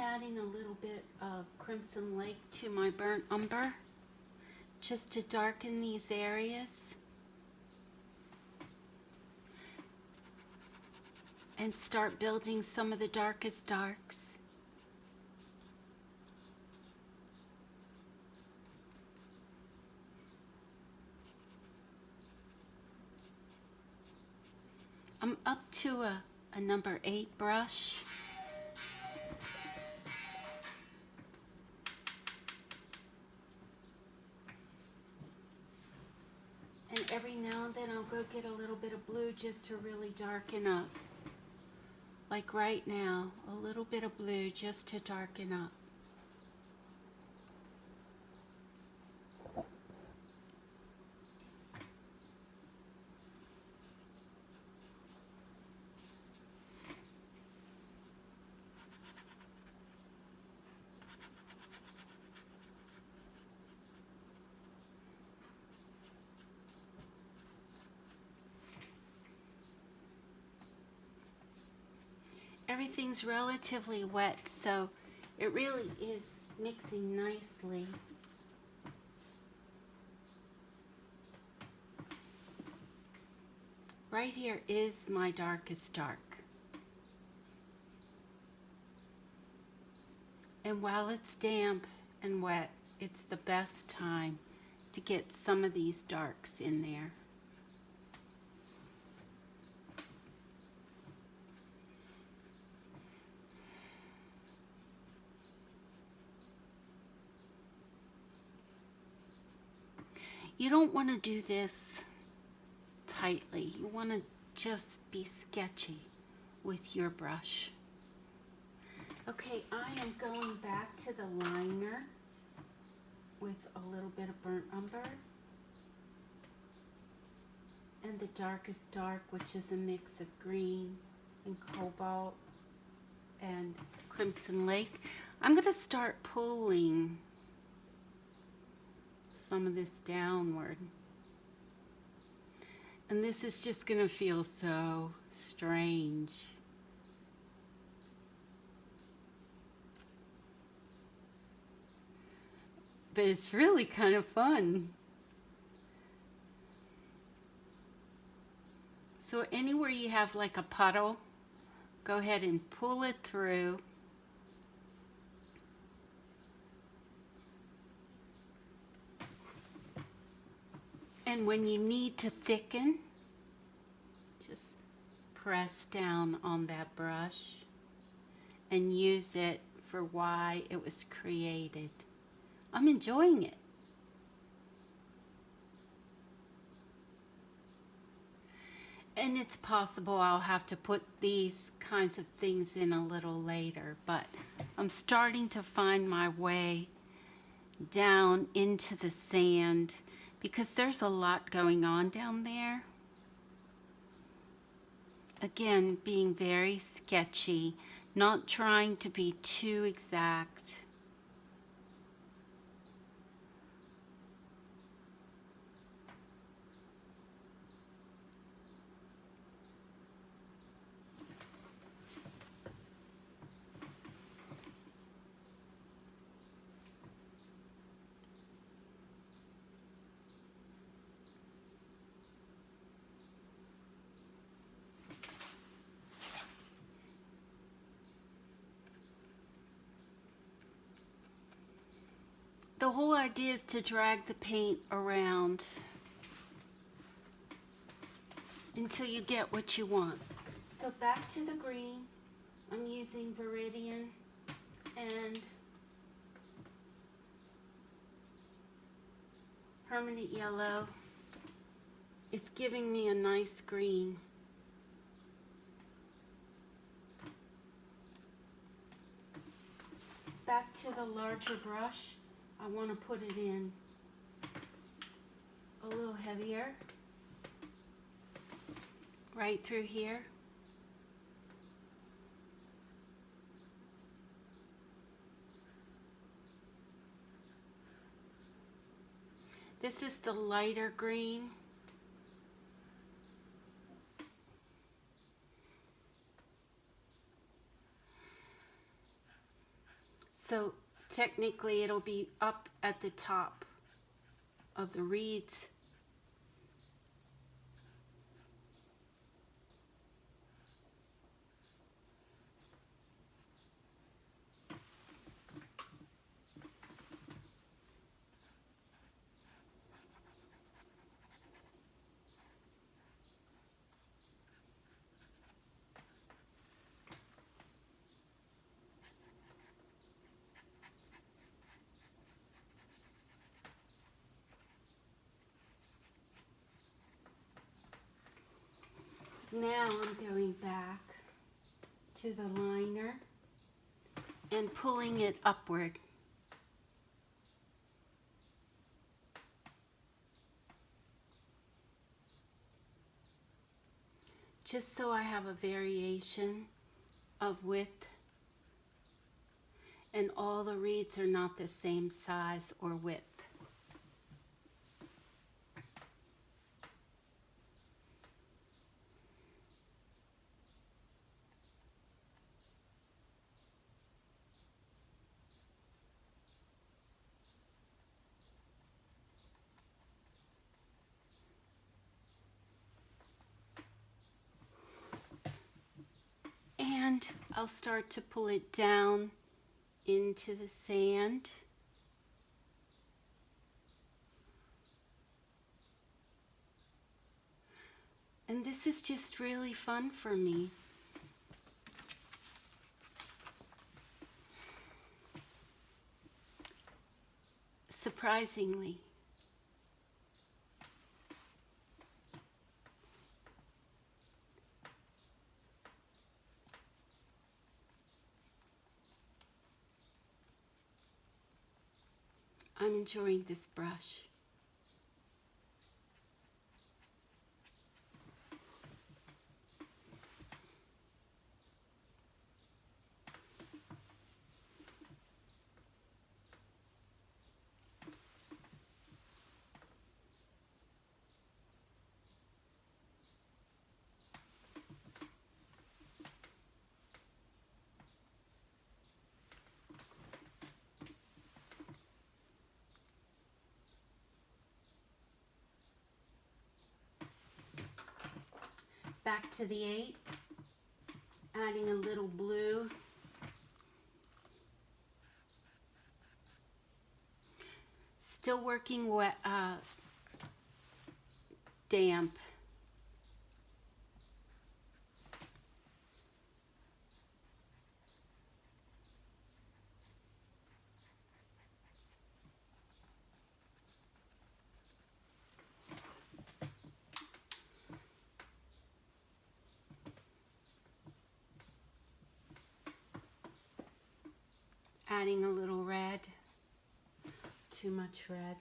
adding a little bit of Crimson Lake to my burnt umber just to darken these areas and start building some of the darkest darks. I'm up to a number 8 brush. And every now and then I'll go get a little bit of blue just to really darken up. Like right now, a little bit of blue just to darken up. Everything's relatively wet, so it really is mixing nicely. Right here is my darkest dark. And while it's damp and wet, it's the best time to get some of these darks in there. You don't want to do this tightly. You want to just be sketchy with your brush. Okay, I am going back to the liner with a little bit of burnt umber and the darkest dark, which is a mix of green and cobalt and Crimson Lake. I'm going to start pulling some of this downward. And this is just going to feel so strange. But it's really kind of fun. So anywhere you have like a puddle, go ahead and pull it through. And when you need to thicken, just press down on that brush and use it for why it was created. I'm enjoying it. And it's possible I'll have to put these kinds of things in a little later, but I'm starting to find my way down into the sand because there's a lot going on down there. Again, being very sketchy, not trying to be too exact. The whole idea is to drag the paint around until you get what you want. So back to the green, I'm using Viridian and Permanent Yellow. It's giving me a nice green. Back to the larger brush. I want to put it in a little heavier, right through here. This is the lighter green. So technically it'll be up at the top of the reeds. Now I'm going back to the liner and pulling it upward. Just so I have a variation of width and all the reeds are not the same size or width. And I'll start to pull it down into the sand. And this is just really fun for me. Surprisingly. I'm enjoying this brush. Back to the 8, adding a little blue. Still working wet, damp. Adding a little red. Too much red.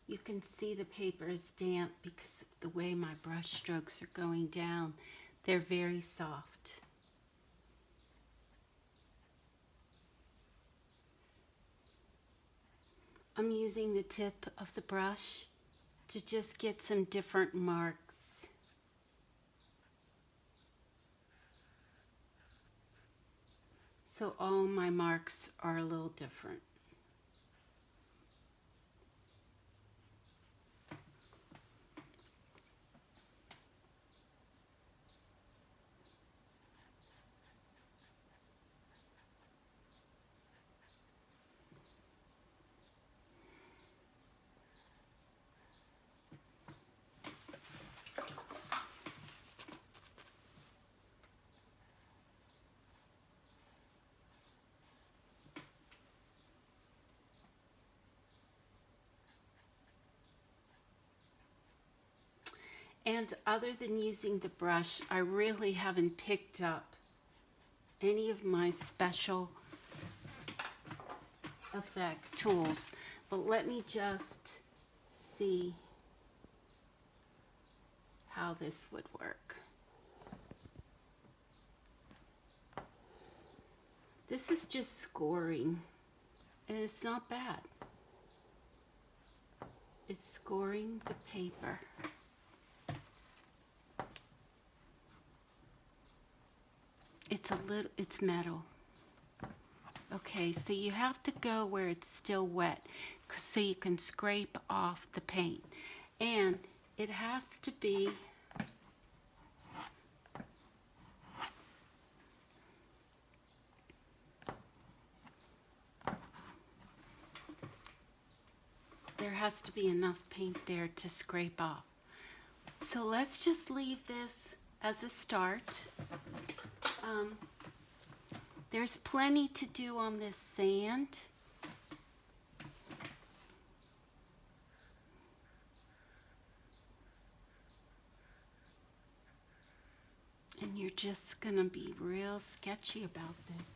You can see the paper is damp because of the way my brush strokes are going down. They're very soft. I'm using the tip of the brush to just get some different marks. So all my marks are a little different. And other than using the brush, I really haven't picked up any of my special effect tools. But let me just see how this would work. This is just scoring, and it's not bad. It's scoring the paper. It's metal. Okay, so you have to go where it's still wet so you can scrape off the paint. And it has to be there has to be enough paint there to scrape off. So let's just leave this as a start. There's plenty to do on this sand. And you're just gonna be real sketchy about this.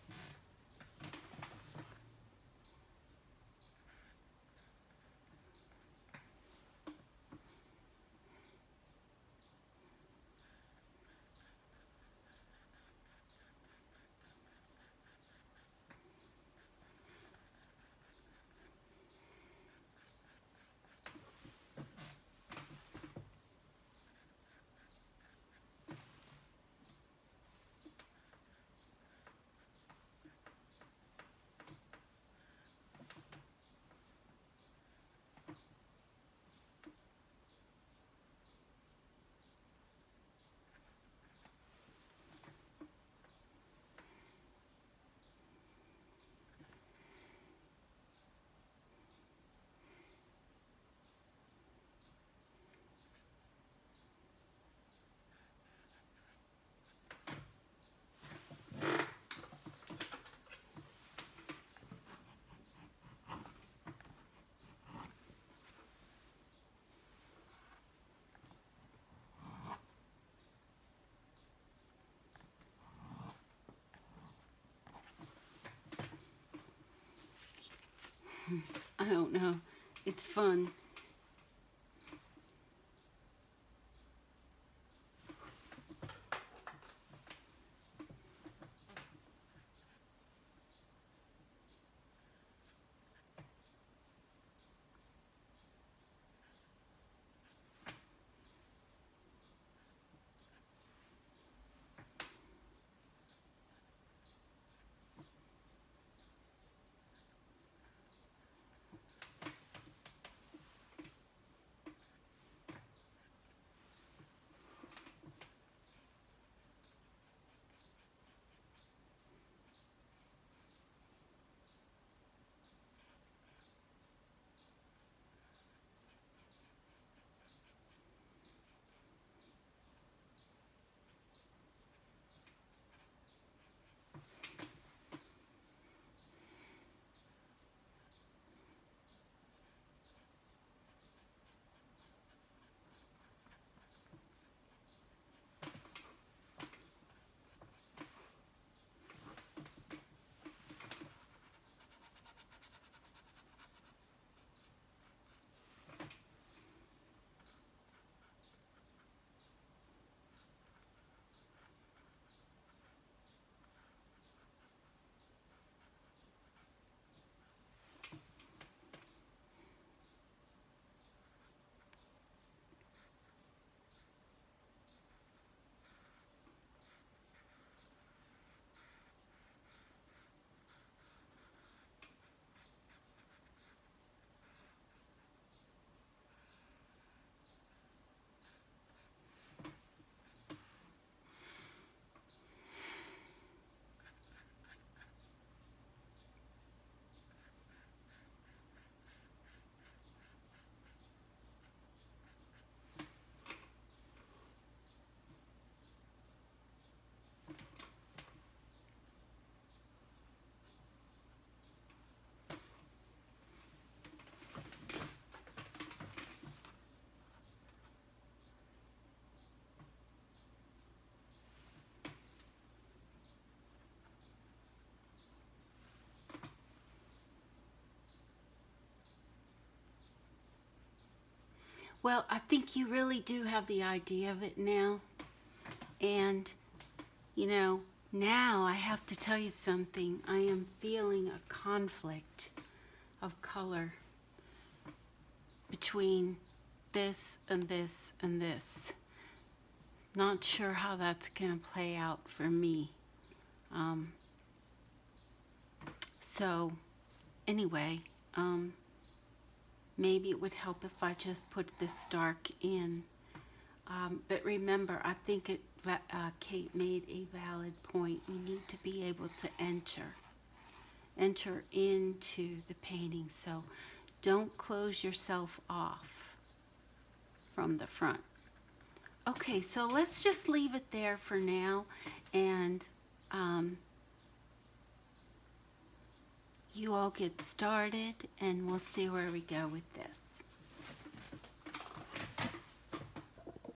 I don't know. It's fun. Well, I think you really do have the idea of it now. And, you know, Now I have to tell you something. I am feeling a conflict of color between this and this and this. Not sure how that's going to play out for me. So anyway, maybe it would help if I just put this dark in. But remember, I think Kate made a valid point. We need to be able to enter into the painting. So don't close yourself off from the front. Okay, so let's just leave it there for now, and you all get started, and we'll see where we go with this.